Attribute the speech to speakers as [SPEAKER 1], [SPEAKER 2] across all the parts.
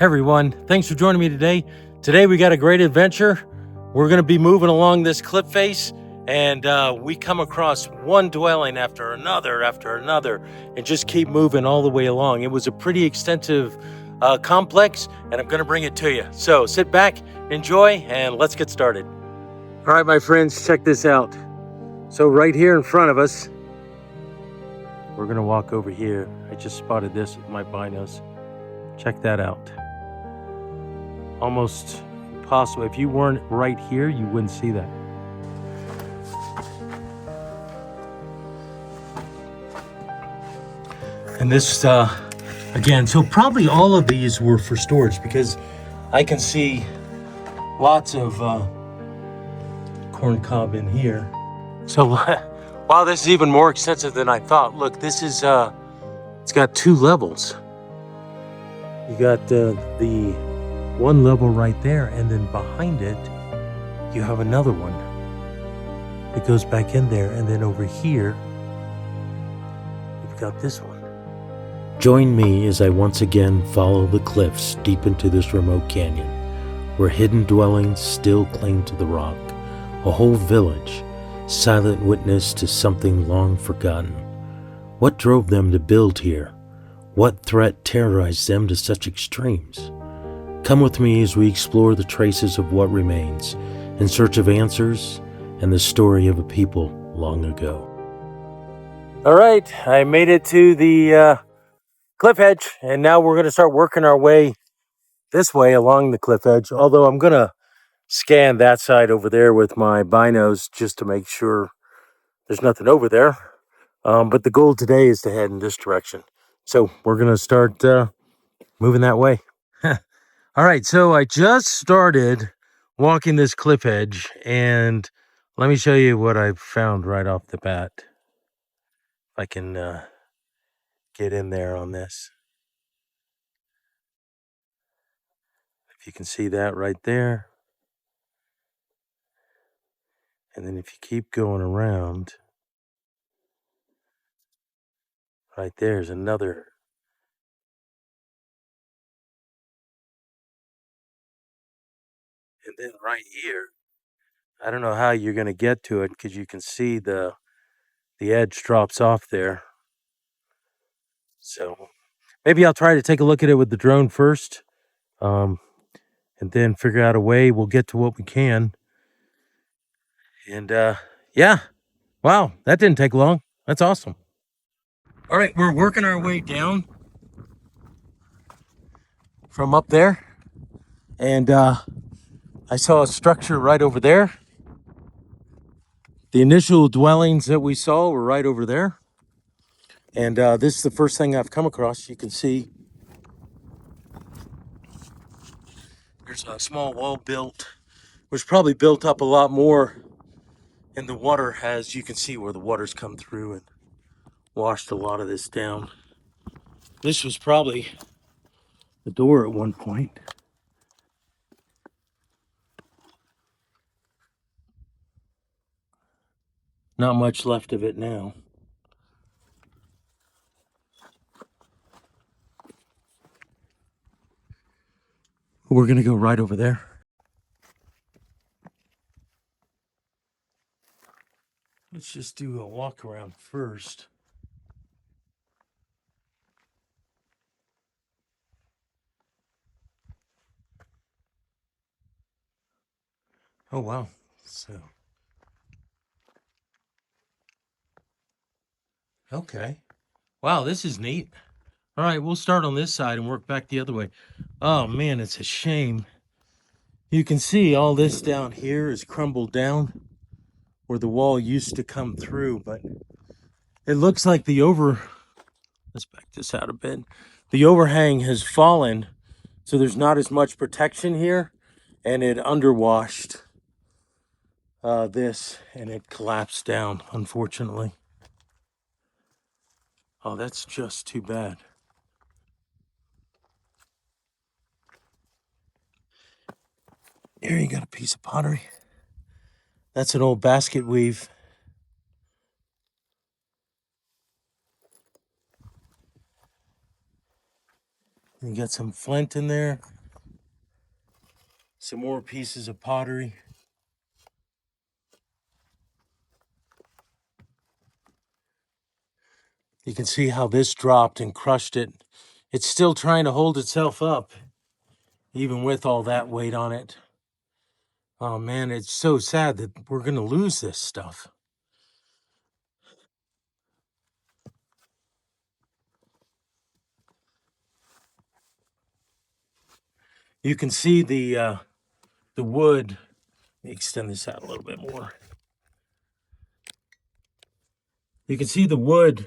[SPEAKER 1] Hey everyone, thanks for joining me today. Today we got a great adventure. We're going to be moving along this cliff face, and we come across one dwelling after another, and just keep moving all the way along. It was a pretty extensive complex, and I'm going to bring it to you. So sit back, enjoy, and let's get started. All right, my friends, check this out. So right here in front of us, we're going to walk over here. I just spotted this with my binos. Check that out. Almost impossible. If you weren't right here, you wouldn't see that. And this, again, so probably all of these were for storage because I can see lots of corn cob in here. So, wow, this is even more extensive than I thought. Look, this is, it's got two levels. You got the one level right there, and then behind it you have another one that goes back in there, and then over here you've got this one. Join me as I once again follow the cliffs deep into this remote canyon where hidden dwellings still cling to the rock, a whole village, silent witness to something long forgotten. What drove them to build here? What threat terrorized them to such extremes? Come with me as we explore the traces of what remains, in search of answers and the story of a people long ago. All right, I made it to the cliff edge, and now we're going to start working our way this way along the cliff edge, although I'm going to scan that side over there with my binos just to make sure there's nothing over there. But the goal today is to head in this direction. So we're going to start moving that way. All right, so I just started walking this cliff edge, and let me show you what I found right off the bat. If I can get in there on this. If you can see that right there. And then if you keep going around, right there's another. And then right here, I don't know how you're going to get to it because you can see the edge drops off there. So maybe I'll try to take a look at it with the drone first, and then figure out a way. We'll get to what we can. And yeah, wow, that didn't take long. That's awesome. All right, we're working our way down from up there, and I saw a structure right over there. The initial dwellings that we saw were right over there. And this is the first thing I've come across. You can see there's a small wall built, which probably built up a lot more in the water, as you can see where the water's come through and washed a lot of this down. This was probably the door at one point. Not much left of it now. We're gonna go right over there. Let's just do a walk around first. Oh wow. So okay. Wow, this is neat. All right, we'll start on this side and work back the other way. Oh man, it's a shame. You can see all this down here is crumbled down where the wall used to come through, but it looks like let's back this out a bit. The overhang has fallen, so there's not as much protection here, and it underwashed this, and it collapsed down, unfortunately. Oh, that's just too bad. Here you got a piece of pottery. That's an old basket weave. You got some flint in there. Some more pieces of pottery. You can see how this dropped and crushed it. It's still trying to hold itself up, even with all that weight on it. Oh man, it's so sad that we're gonna lose this stuff. You can see the wood. Let me extend this out a little bit more. You can see the wood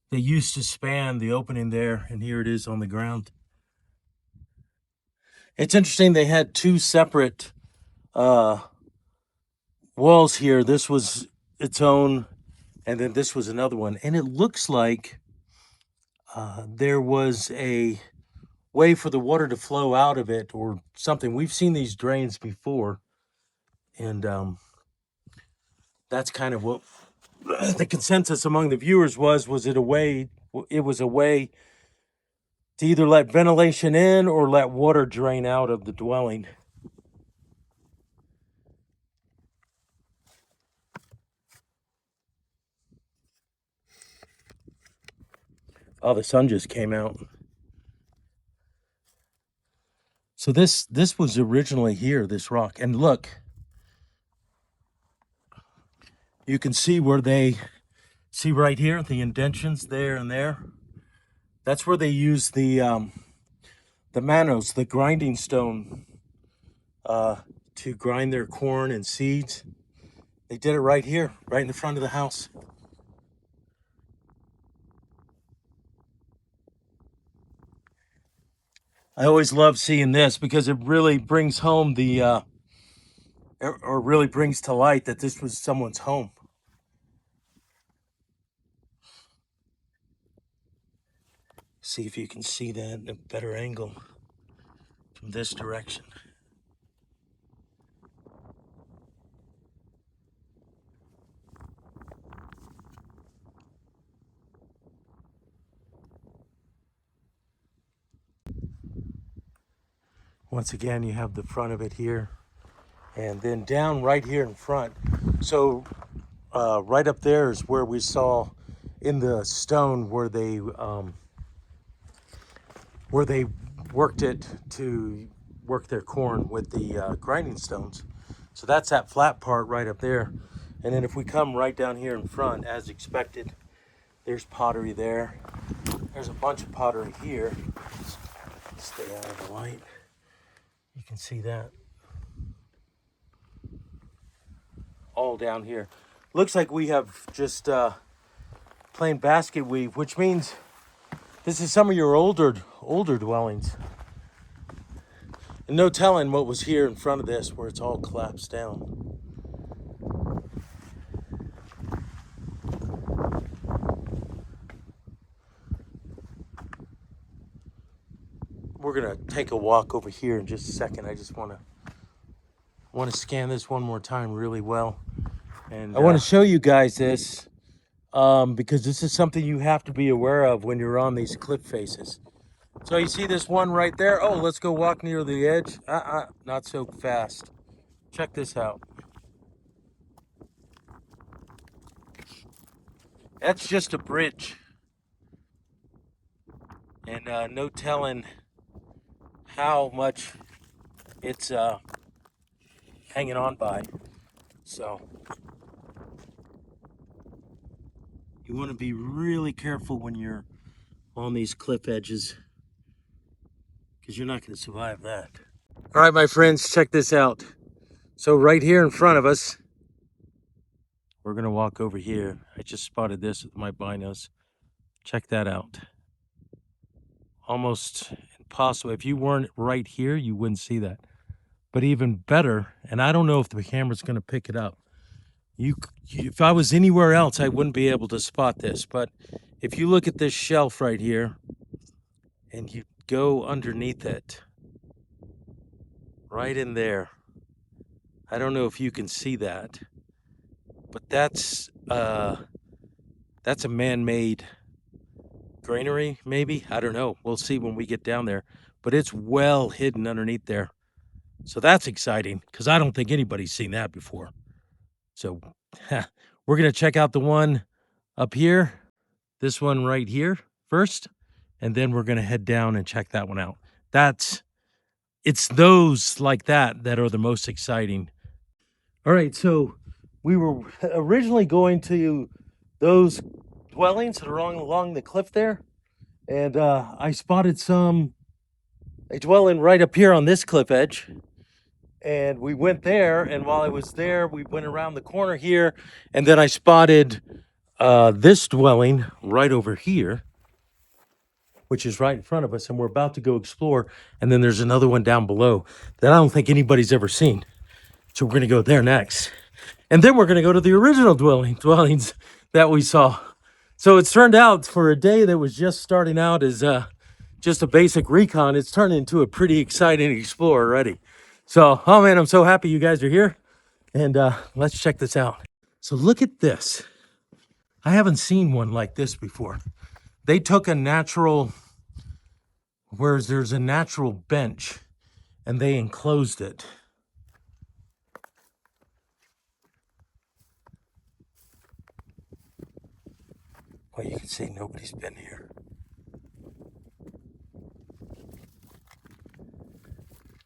[SPEAKER 1] that used to span the opening there, and here it is on the ground. It's interesting, they had two separate walls here. This was its own, and then this was another one. And it looks like there was a way for the water to flow out of it or something. We've seen these drains before, and that's kind of what the consensus among the viewers was it a way, it was a way to either let ventilation in or let water drain out of the dwelling. Oh, the sun just came out. So this was originally here, this rock. And look, you can see where they, see right here, the indentions there and there. That's where they use the manos, the grinding stone, to grind their corn and seeds. They did it right here, right in the front of the house. I always love seeing this because it really brings home the, or really brings to light that this was someone's home. See if you can see that in a better angle from this direction. Once again, you have the front of it here, and then down right here in front. So right up there is where we saw in the stone where they worked it to work their corn with the grinding stones. So that's that flat part right up there. And then if we come right down here in front, as expected, there's pottery there. There's a bunch of pottery here. Stay out of the light. You can see that. All down here. Looks like we have just plain basket weave, which means this is some of your older dwellings. And no telling what was here in front of this where it's all collapsed down. We're gonna take a walk over here in just a second. I just want to scan this one more time really well, and I want to show you guys this because this is something you have to be aware of when you're on these cliff faces. So you see this one right there? Oh, let's go walk near the edge. Not so fast. Check this out. That's just a bridge, and no telling how much it's hanging on by. So you want to be really careful when you're on these cliff edges because you're not going to survive that. All right, my friends, check this out. So right here in front of us, we're going to walk over here. I just spotted this with my binos. Check that out. Almost impossible. If you weren't right here, you wouldn't see that. But even better, and I don't know if the camera's going to pick it up. If I was anywhere else, I wouldn't be able to spot this. But if you look at this shelf right here, and you go underneath it, right in there, I don't know if you can see that, but that's a man-made granary, maybe. I don't know. We'll see when we get down there. But it's well hidden underneath there. So that's exciting because I don't think anybody's seen that before. So we're going to check out the one up here, this one right here first, and then we're going to head down and check that one out. It's those like that are the most exciting. All right, so we were originally going to those dwellings that are along the cliff there, and I spotted a dwelling right up here on this cliff edge, and we went there, and while I was there, we went around the corner here, and then I spotted this dwelling right over here, which is right in front of us, and we're about to go explore, and then there's another one down below that I don't think anybody's ever seen. So we're going to go there next. And then we're going to go to the original dwellings that we saw. So it's turned out for a day that was just starting out as just a basic recon, it's turned into a pretty exciting explore already. So, oh man, I'm so happy you guys are here. And let's check this out. So look at this. I haven't seen one like this before. They took a natural, whereas there's a natural bench, and they enclosed it. Well, you can see nobody's been here.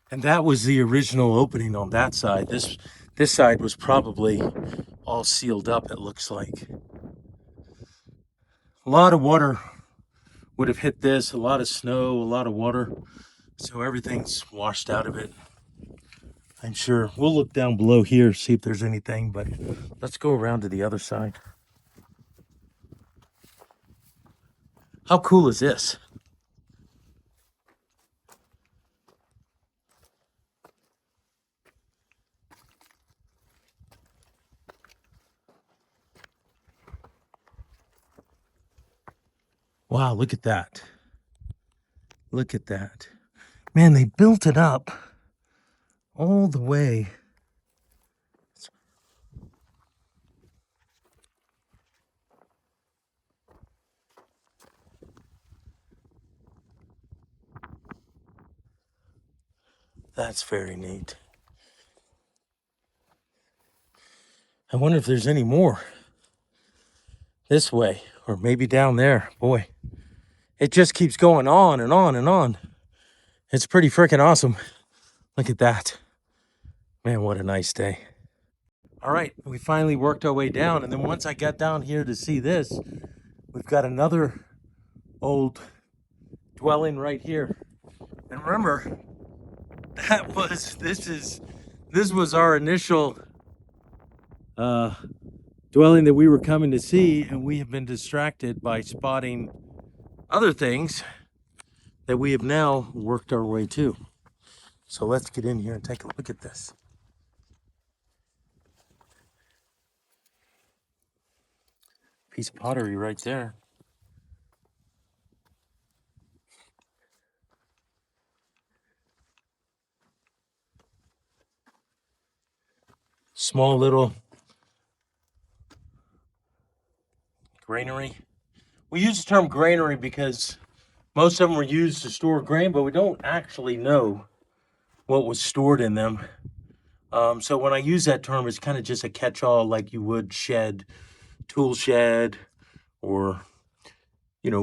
[SPEAKER 1] And that was the original opening on that side. This side was probably all sealed up, it looks like. A lot of water would have hit this, a lot of snow, a lot of water. So everything's washed out of it. I'm sure we'll look down below here, see if there's anything, but let's go around to the other side. How cool is this? Wow, look at that. Look at that. Man, they built it up all the way. That's very neat. I wonder if there's any more this way or maybe down there. Boy, it just keeps going on and on and on. It's pretty freaking awesome. Look at that. Man, what a nice day. All right, we finally worked our way down. And then once I got down here to see this, we've got another old dwelling right here. And remember, this was our initial dwelling that we were coming to see, and we have been distracted by spotting other things that we have now worked our way to. So let's get in here and take a look at this. Piece of pottery right there. Small little granary. We use the term granary because most of them were used to store grain, but we don't actually know what was stored in them. So when I use that term, it's kind of just a catch-all, like you would shed, tool shed, or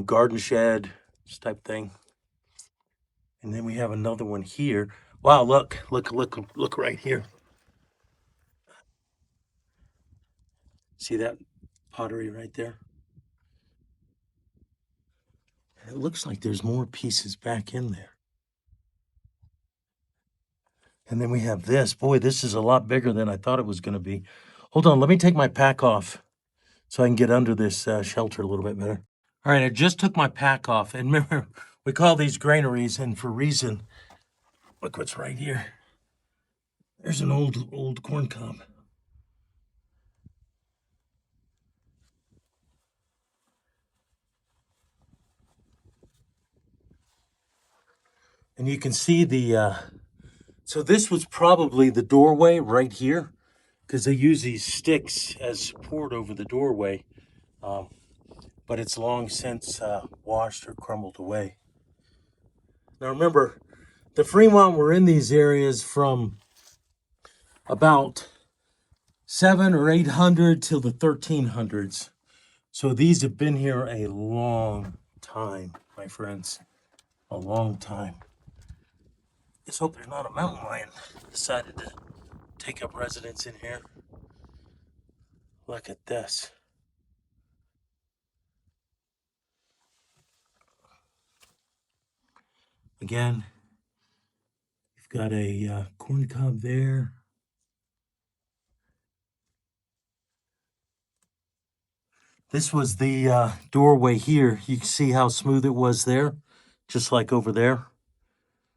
[SPEAKER 1] garden shed, this type thing. And then we have another one here. Wow, look right here. See that pottery right there? It looks like there's more pieces back in there. And then we have this. Boy, this is a lot bigger than I thought it was going to be. Hold on, let me take my pack off so I can get under this shelter a little bit better. All right, I just took my pack off. And remember, we call these granaries, and for a reason. Look what's right here. There's an old corn cob. And you can see so this was probably the doorway right here, because they use these sticks as support over the doorway. but it's long since washed or crumbled away. Now remember, the Fremont were in these areas from about 700 or 800 till the 1300s. So these have been here a long time, my friends. A long time. Just hope there's not a mountain lion decided to take up residence in here. Look at this. Again, you've got a corn cob there. This was the doorway here. You can see how smooth it was there, just like over there.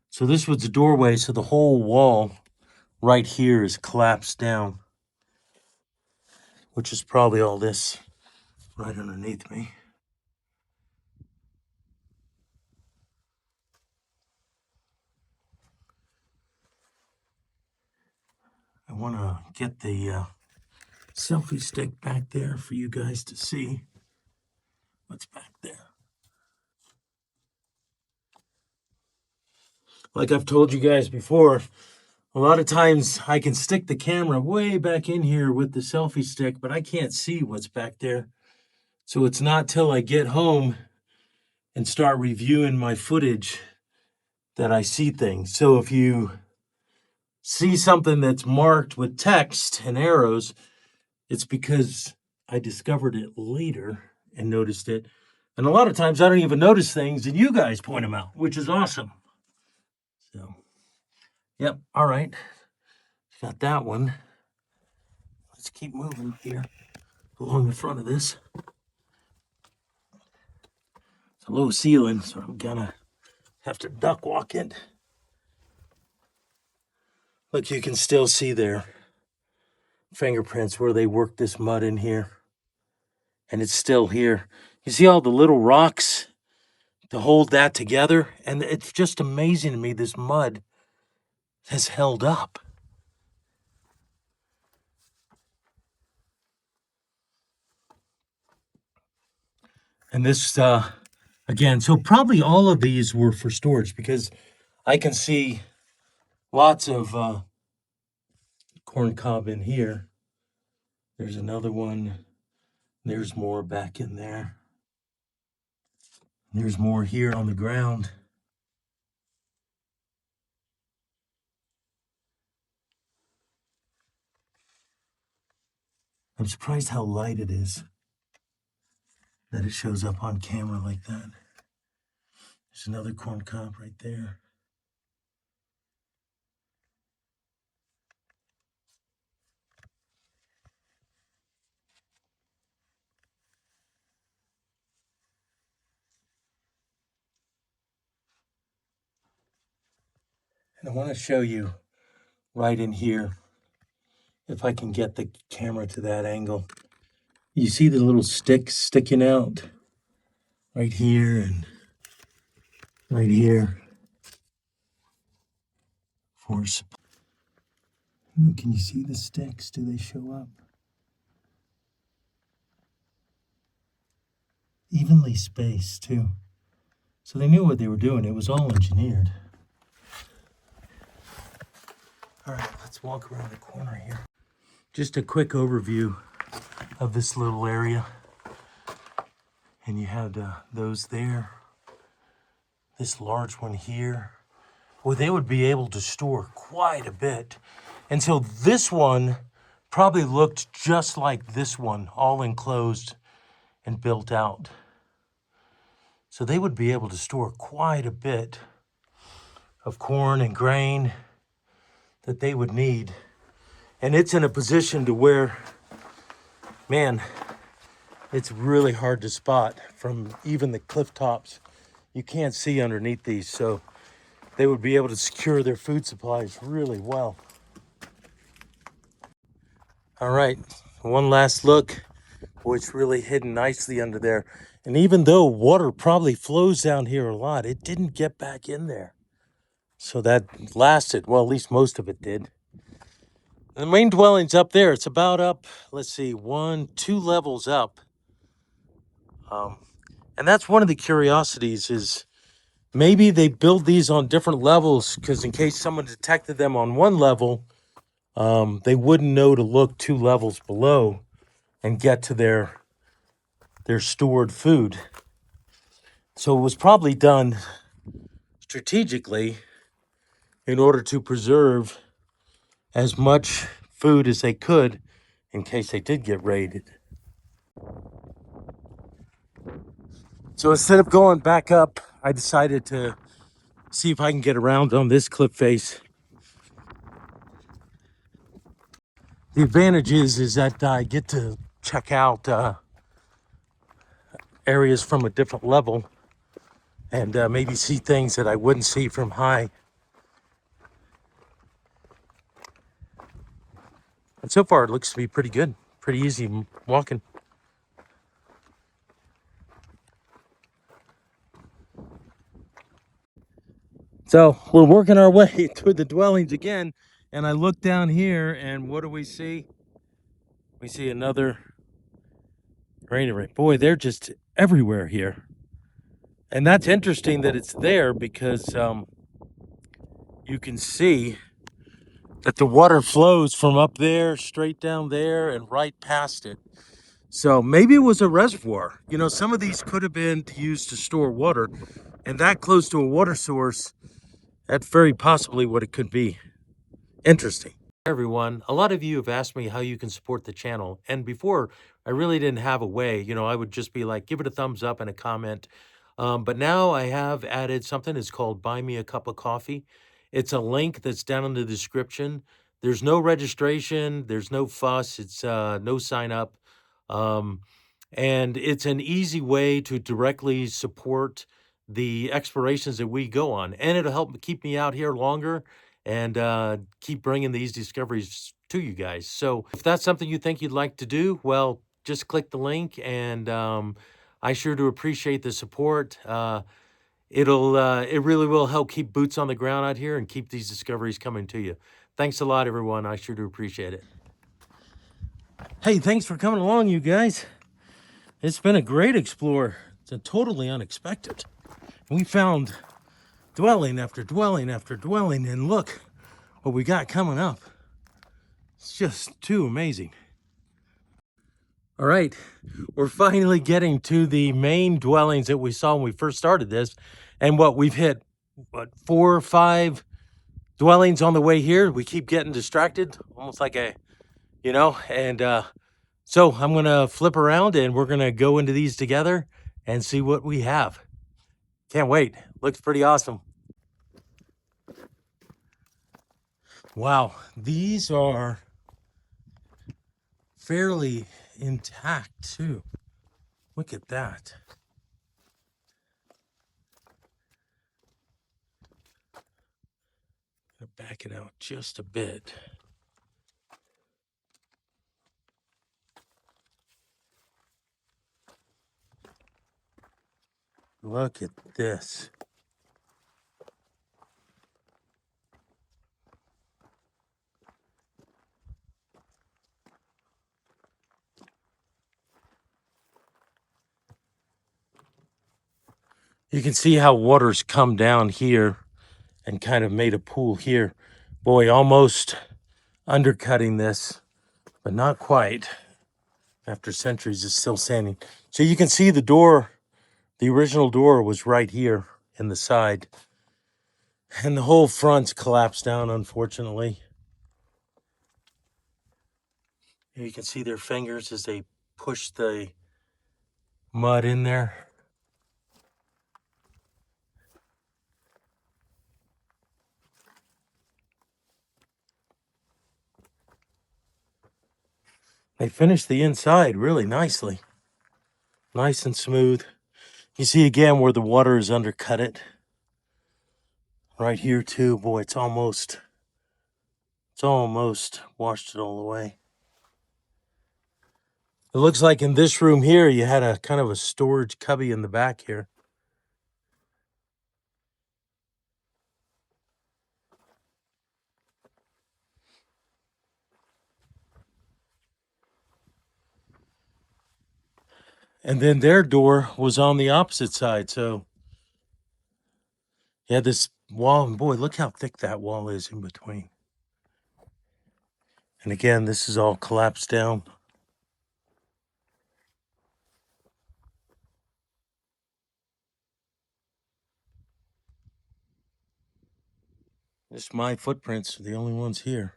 [SPEAKER 1] So this was the doorway, so the whole wall right here is collapsed down, which is probably all this right underneath me. I want to get the selfie stick back there for you guys to see what's back there. Like I've told you guys before, a lot of times I can stick the camera way back in here with the selfie stick, but I can't see what's back there. So it's not till I get home and start reviewing my footage that I see things. So if you see something that's marked with text and arrows, it's because I discovered it later and noticed it. And a lot of times I don't even notice things and you guys point them out, which is awesome. So, yep, all right. Got that one. Let's keep moving here along the front of this. It's a low ceiling, so I'm gonna have to duck walk it. Look, you can still see their fingerprints where they worked this mud in here. And it's still here. You see all the little rocks to hold that together? And it's just amazing to me this mud has held up. And this, again, so probably all of these were for storage because I can see lots of corn cob in here. There's another one. There's more back in there. There's more here on the ground. I'm surprised how light it is that it shows up on camera like that. There's another corn cob right there. And I want to show you right in here, if I can get the camera to that angle. You see the little sticks sticking out right here and right here. Can you see the sticks? Do they show up? Evenly spaced too. So they knew what they were doing. It was all engineered. All right, let's walk around the corner here. Just a quick overview of this little area. And you have those there. This large one here. Well, they would be able to store quite a bit. And so this one probably looked just like this one, all enclosed and built out. So they would be able to store quite a bit of corn and grain that they would need. And it's in a position to where, man, it's really hard to spot from even the cliff tops. You can't see underneath these, so they would be able to secure their food supplies really well. All right, one last look. Boy, it's really hidden nicely under there. And even though water probably flows down here a lot, it didn't get back in there. So that lasted, well, at least most of it did. And the main dwelling's up there. It's about up, let's see, 2 levels up Um, and that's one of the curiosities is maybe they build these on different levels because in case someone detected them on one level, they wouldn't know to look 2 levels below and get to their stored food. So it was probably done strategically in order to preserve as much food as they could in case they did get raided. So instead of going back up, I decided to see if I can get around on this cliff face. The advantage is that I get to check out areas from a different level and maybe see things that I wouldn't see from high. And so far, it looks to be pretty good, pretty easy walking. So we're working our way to the dwellings again, and I look down here, and what do we see? We see another granary. Boy, they're just everywhere here. And that's interesting that it's there because you can see that the water flows from up there, straight down there, and right past it. So maybe it was a reservoir. You know, some of these could have been used to store water, and that close to a water source, that's very possibly what it could be. Interesting. Everyone, a lot of you have asked me how you can support the channel, and before I really didn't have a way. I would just be like, give it a thumbs up and a comment. But now I have added something. It's called Buy Me a Cup of Coffee. It's a link that's down in the description. There's no registration, there's no fuss, it's no sign up. Um, and it's an easy way to directly support the explorations that we go on, and it'll help keep me out here longer and keep bringing these discoveries to you guys. So if that's something you think you'd like to do, well, just click the link, and I sure do appreciate the support. It really will help keep boots on the ground out here and keep these discoveries coming to you. Thanks a lot, everyone. I sure do appreciate it. Hey, thanks for coming along, you guys. It's been a great explore. It's a totally unexpected. We found dwelling after dwelling after dwelling, and look what we got coming up. It's just too amazing. All right, we're finally getting to the main dwellings that we saw when we first started this. And we've hit, 4 or 5 dwellings on the way here. We keep getting distracted, almost like and so I'm gonna flip around and we're gonna go into these together and see what we have. Can't wait. Looks pretty awesome. Wow, these are fairly intact too. Look at that. Back it out just a bit. Look at this. You can see how water's come down here and kind of made a pool here. Boy, almost undercutting this, but not quite. After centuries, it's still standing. So you can see the door, the original door was right here in the side. And the whole front's collapsed down, unfortunately. You can see their fingers as they push the mud in there. They finished the inside really nicely. Nice and smooth. You see again where the water has undercut it. Right here too, boy, it's almost washed it all away. It looks like in this room here, you had a kind of a storage cubby in the back here. And then their door was on the opposite side. So you had this wall, and boy, look how thick that wall is in between. And again, this is all collapsed down. Just my footprints are the only ones here.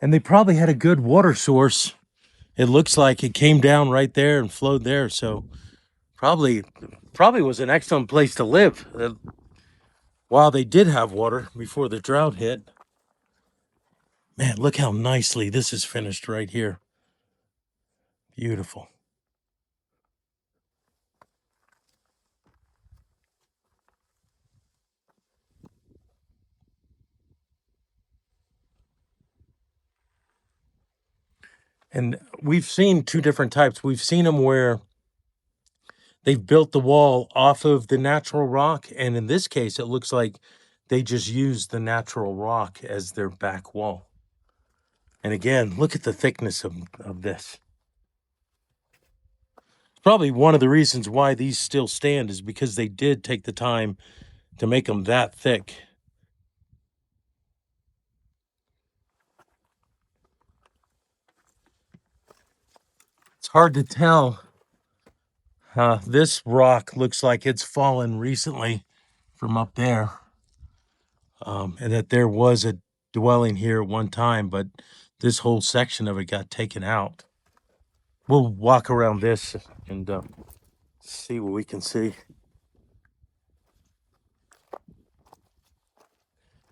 [SPEAKER 1] And they probably had a good water source. It looks like it came down right there and flowed there. So probably was an excellent place to live while they did have water before the drought hit. Man, look how nicely this is finished right here. Beautiful. And we've seen two different types. We've seen them where they've built the wall off of the natural rock. And in this case, it looks like they just used the natural rock as their back wall. And again, look at the thickness of this. Probably one of the reasons why these still stand is because they did take the time to make them that thick. It's hard to tell. This rock looks like it's fallen recently from up there. And that there was a dwelling here at one time, but this whole section of it got taken out. We'll walk around this and see what we can see.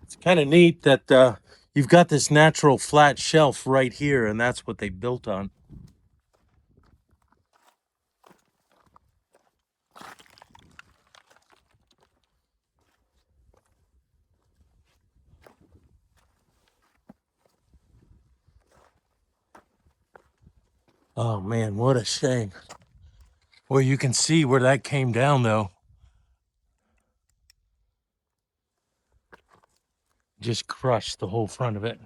[SPEAKER 1] It's kind of neat that you've got this natural flat shelf right here, and that's what they built on. Oh man, what a shame. Well, you can see where that came down though. Just crushed the whole front of it.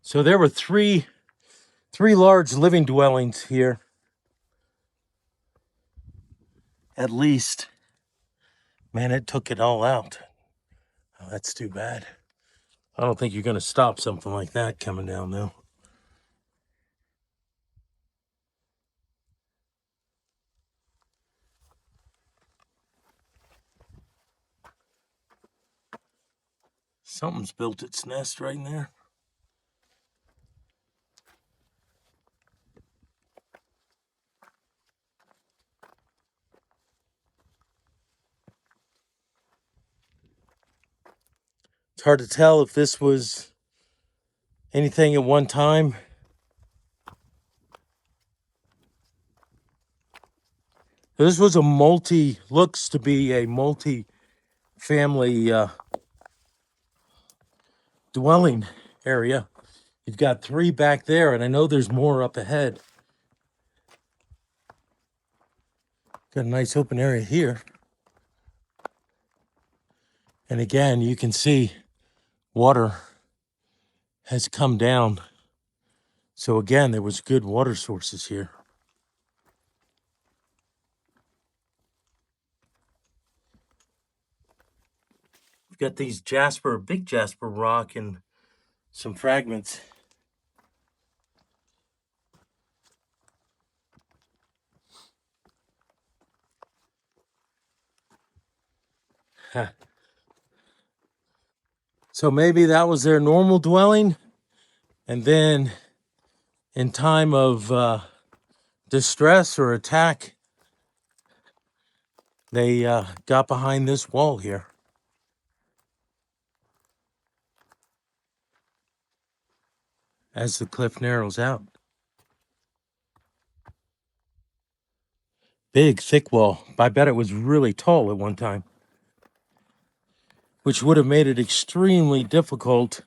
[SPEAKER 1] So there were three large living dwellings here. At least. Man, it took it all out. Oh, that's too bad. I don't think you're going to stop something like that coming down, though. Something's built its nest right in there. It's hard to tell if this was anything at one time. This was looks to be a multi-family dwelling area. You've got three back there, and I know there's more up ahead. Got a nice open area here. And again, you can see water has come down. So again, there was good water sources here. We've got these big jasper rock and some fragments. So maybe that was their normal dwelling. And then in time of distress or attack, they got behind this wall here. As the cliff narrows out. Big, thick wall. I bet it was really tall at one time, which would have made it extremely difficult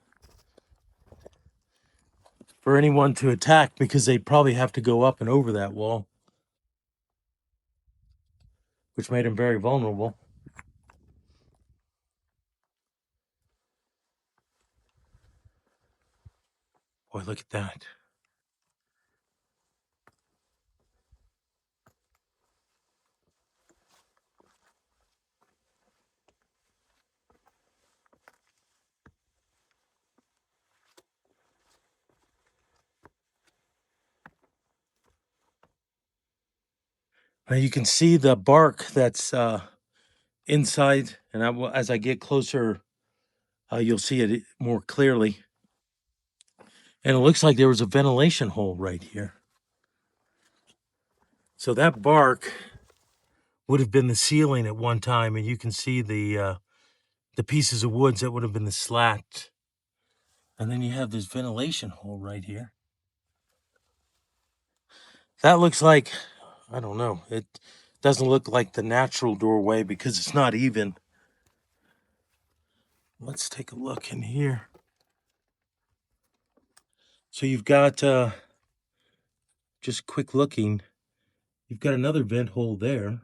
[SPEAKER 1] for anyone to attack because they'd probably have to go up and over that wall. which made them very vulnerable. Boy, look at that. Now you can see the bark that's inside, and as I get closer, you'll see it more clearly. And it looks like there was a ventilation hole right here. So that bark would have been the ceiling at one time, and you can see the pieces of woods that would have been the slat. And then you have this ventilation hole right here. That looks like, I don't know, it doesn't look like the natural doorway because it's not even. Let's take a look in here. So you've got, just quick looking, you've got another vent hole there.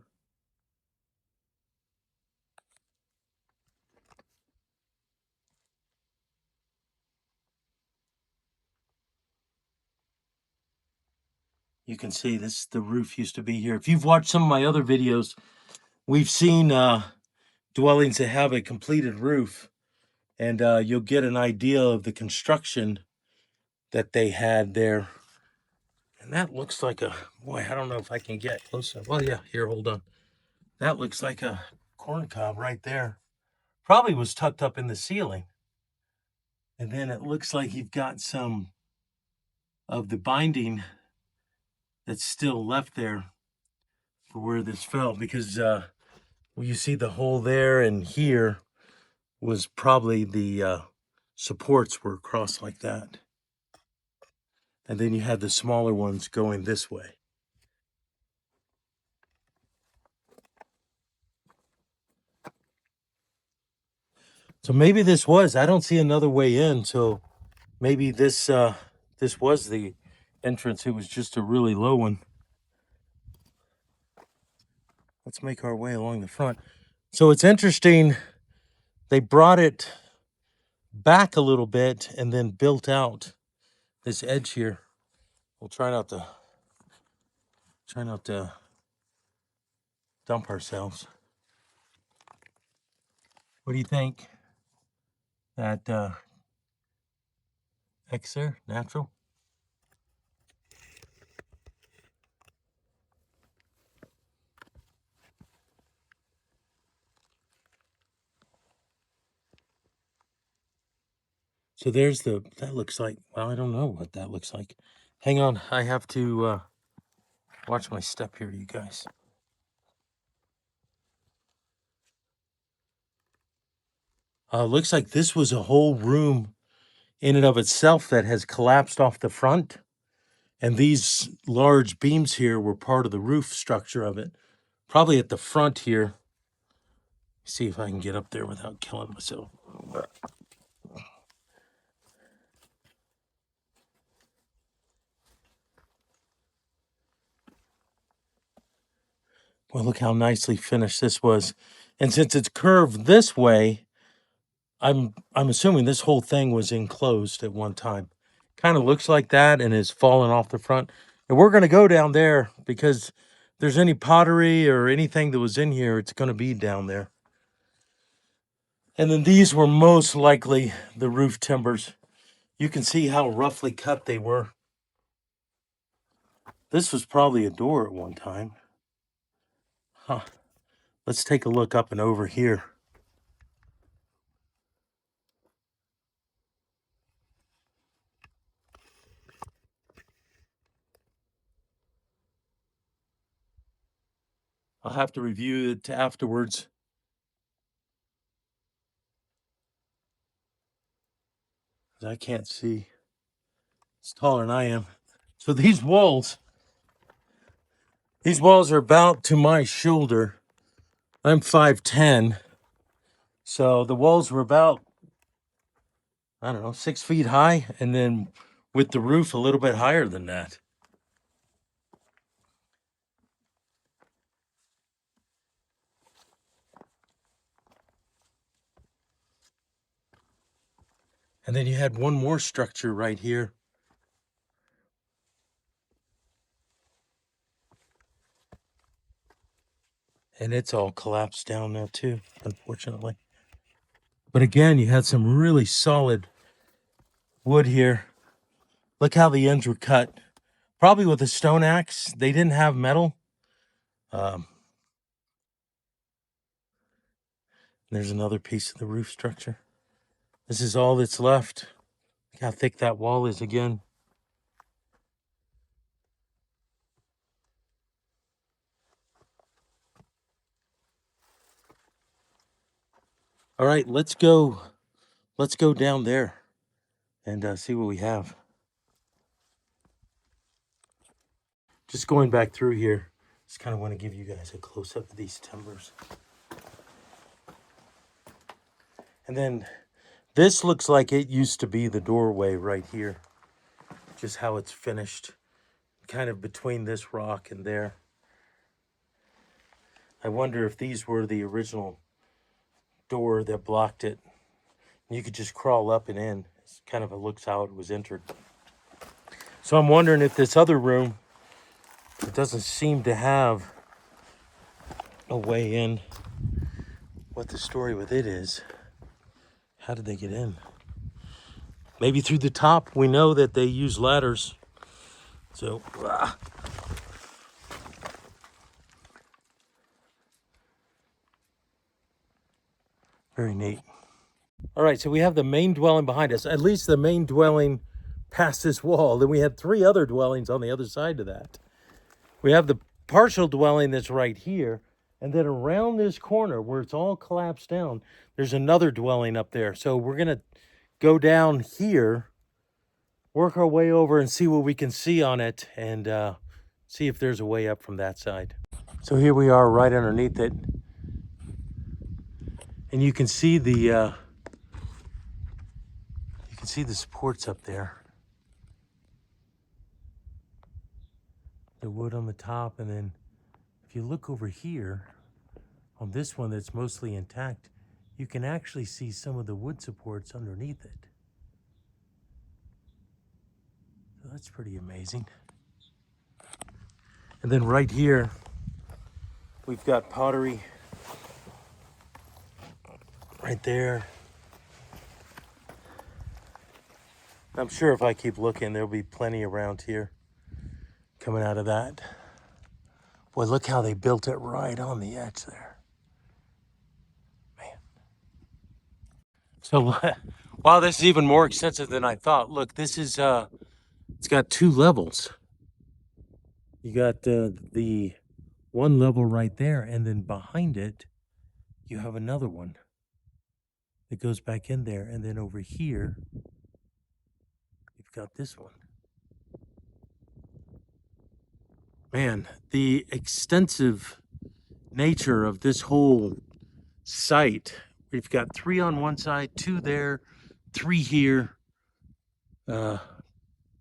[SPEAKER 1] You can see this, the roof used to be here. If you've watched some of my other videos, we've seen dwellings that have a completed roof, and you'll get an idea of the construction that they had there. And that looks like a, boy, I don't know if I can get closer. Well, yeah, here, hold on. That looks like a corn cob right there. Probably was tucked up in the ceiling. And then it looks like you've got some of the binding that's still left there for where this fell, because well, you see the hole there, and here was probably the supports were across like that. And then you had the smaller ones going this way. So maybe this was, I don't see another way in, so maybe this this was the entrance. It was just a really low one. Let's make our way along the front. So it's interesting, they brought it back a little bit and then built out this edge here. We'll try not to dump ourselves. What do you think? That X there, natural? So there's the, that looks like, well, I don't know what that looks like. Hang on, I have to watch my step here, you guys. Looks like this was a whole room in and of itself that has collapsed off the front. And these large beams here were part of the roof structure of it. Probably at the front here. See if I can get up there without killing myself. Well, look how nicely finished this was. And since it's curved this way, I'm assuming this whole thing was enclosed at one time. Kind of looks like that and is falling off the front. And we're going to go down there because if there's any pottery or anything that was in here, it's going to be down there. And then these were most likely the roof timbers. You can see how roughly cut they were. This was probably a door at one time. Huh. Let's take a look up and over here. I'll have to review it afterwards. I can't see. It's taller than I am. So these walls are about to my shoulder. I'm 5'10". So the walls were about, I don't know, 6 feet high. And then with the roof a little bit higher than that. And then you had one more structure right here. And it's all collapsed down now too, unfortunately. But again, you had some really solid wood here. Look how the ends were cut. Probably with a stone axe. They didn't have metal. There's another piece of the roof structure. This is all that's left. Look how thick that wall is again. All right, let's go down there and see what we have. Just going back through here, just kind of want to give you guys a close-up of these timbers. And then this looks like it used to be the doorway right here. Just how it's finished, kind of between this rock and there. I wonder if these were the original door that blocked it. You could just crawl up and in. It's kind of looks how it was entered. So I'm wondering if this other room, it doesn't seem to have a way in, what the story with it is. How did they get in? Maybe through the top. We know that they use ladders. So, very neat. All right, so we have the main dwelling behind us, at least the main dwelling past this wall. Then we had 3 other dwellings on the other side of that. We have the partial dwelling that's right here. And then around this corner where it's all collapsed down, there's another dwelling up there. So we're going to go down here, work our way over and see what we can see on it and see if there's a way up from that side. So here we are right underneath it. And you can see the supports up there. The wood on the top, and then if you look over here on this one that's mostly intact, you can actually see some of the wood supports underneath it. So that's pretty amazing. And then right here, we've got pottery right there. I'm sure if I keep looking, there'll be plenty around here coming out of that. Boy, look how they built it right on the edge there. Man. So, wow, this is even more extensive than I thought. Look, this is, it's got 2 levels. You got the one level right there, and then behind it, you have another one that goes back in there. And then over here, you've got this one. Man, the extensive nature of this whole site. We've got 3 on one side, 2 there, 3 here.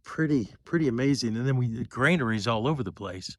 [SPEAKER 1] Pretty amazing. And then we granaries all over the place.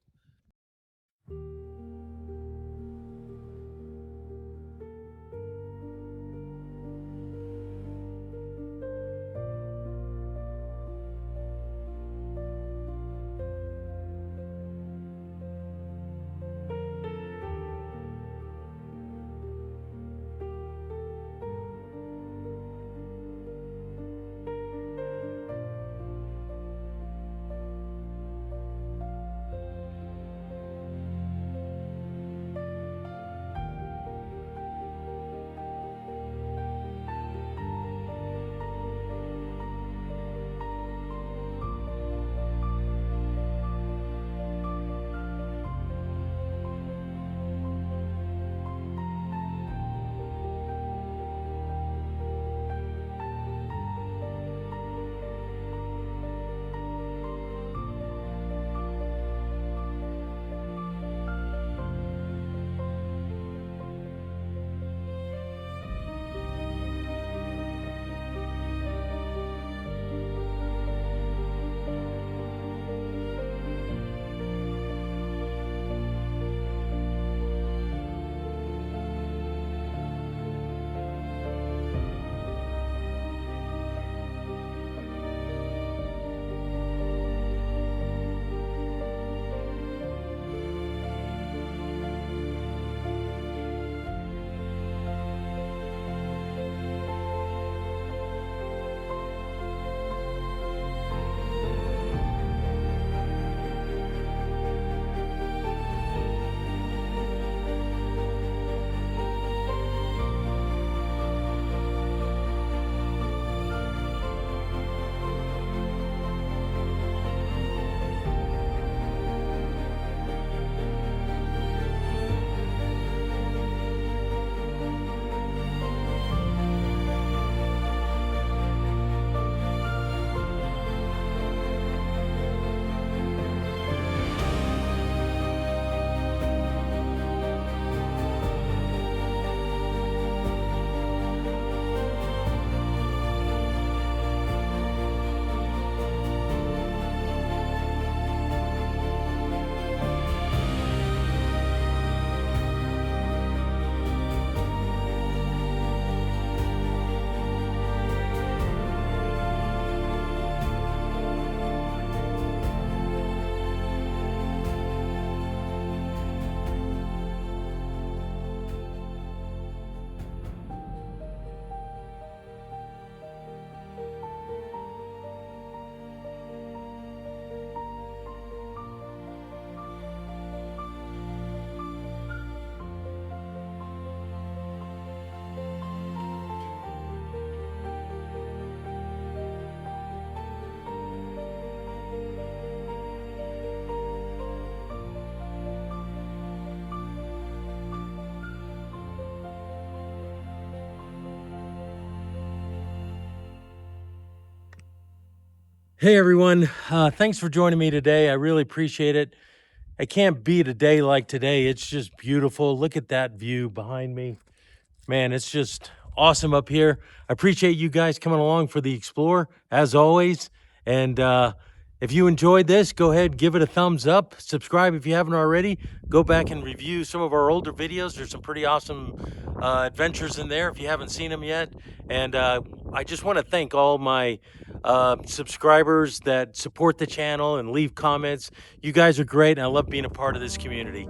[SPEAKER 1] Hey everyone, thanks for joining me today. I really appreciate it. I can't beat a day like today. It's just beautiful. Look at that view behind me. Man, it's just awesome up here. I appreciate you guys coming along for the Explore, as always. And if you enjoyed this, go ahead, give it a thumbs up. Subscribe if you haven't already. Go back and review some of our older videos. There's some pretty awesome adventures in there if you haven't seen them yet. And I just want to thank all my subscribers that support the channel and leave comments. You guys are great, and I love being a part of this community.